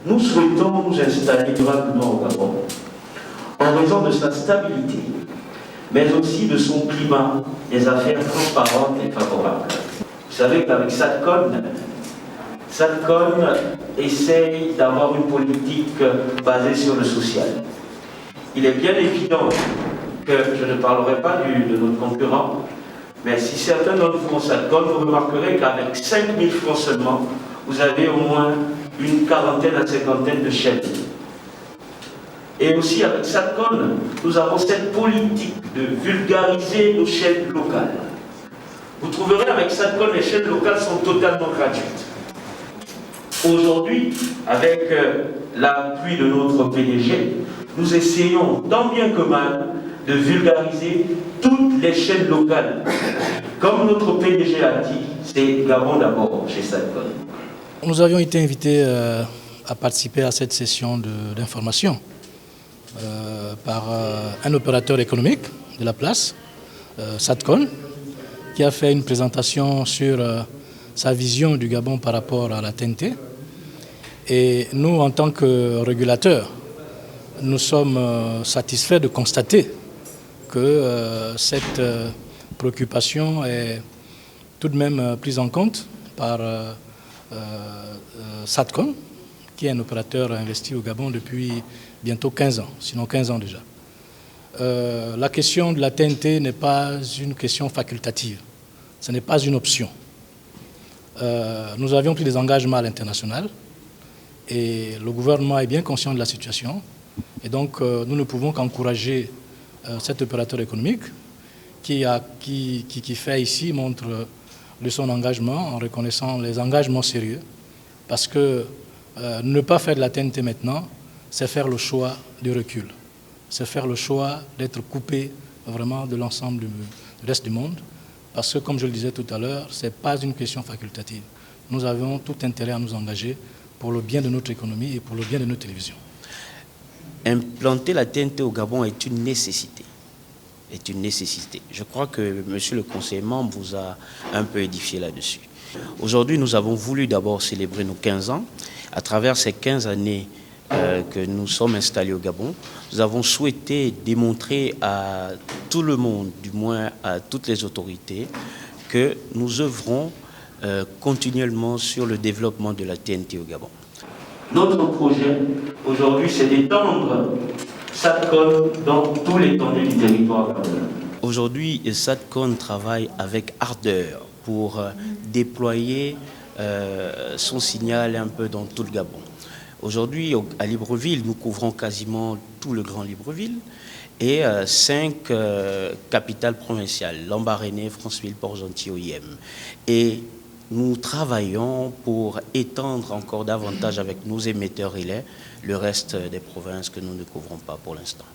nous souhaitons nous installer durablement au Gabon en raison de sa stabilité, mais aussi de son climat, des affaires transparentes et favorables. Vous savez qu'avec SATCON essaye d'avoir une politique basée sur le social. Il est bien évident que je ne parlerai pas de notre concurrent, mais si certains d'entre vous ont SATCON, vous remarquerez qu'avec 5 000 francs seulement, vous avez au moins une quarantaine à cinquantaine de chaînes. Et aussi avec SATCON, nous avons cette politique de vulgariser nos chaînes locales. Vous trouverez avec SATCON, les chaînes locales sont totalement gratuites. Aujourd'hui, avec l'appui de notre PDG, nous essayons tant bien que mal de vulgariser toutes les chaînes locales. Comme notre PDG a dit, c'est Gabon d'abord chez SATCON. Nous avions été invités à participer à cette session d'information par un opérateur économique de la place, SATCON, qui a fait une présentation sur sa vision du Gabon par rapport à la TNT. Et nous, en tant que régulateurs, nous sommes satisfaits de constater que cette préoccupation est tout de même prise en compte par SATCON, qui est un opérateur investi au Gabon depuis bientôt 15 ans, sinon 15 ans déjà. La question de la TNT n'est pas une question facultative, ce n'est pas une option. Nous avions pris des engagements à l'international et le gouvernement est bien conscient de la situation et donc nous ne pouvons qu'encourager cet opérateur économique qui fait ici montre de son engagement en reconnaissant les engagements sérieux parce que ne pas faire de la TNT maintenant, c'est faire le choix du recul. C'est faire le choix d'être coupé vraiment de l'ensemble du reste du monde. Parce que, comme je le disais tout à l'heure, ce n'est pas une question facultative. Nous avons tout intérêt à nous engager pour le bien de notre économie et pour le bien de notre télévision. Implanter la TNT au Gabon est une nécessité. Est une nécessité. Je crois que monsieur le conseiller membre vous a un peu édifié là-dessus. Aujourd'hui, nous avons voulu d'abord célébrer nos 15 ans. À travers ces 15 années que nous sommes installés au Gabon, nous avons souhaité démontrer à tout le monde, du moins à toutes les autorités, que nous œuvrons continuellement sur le développement de la TNT au Gabon. Notre projet aujourd'hui, c'est d'étendre SATCON dans tous les étendues du territoire gabonais. Aujourd'hui, SATCON travaille avec ardeur pour déployer son signal un peu dans tout le Gabon. Aujourd'hui, à Libreville, nous couvrons quasiment tout le Grand Libreville et 5 capitales provinciales, Lambaréné, Franceville, Port-Gentil, OIM. Et nous travaillons pour étendre encore davantage avec nos émetteurs relais le reste des provinces que nous ne couvrons pas pour l'instant.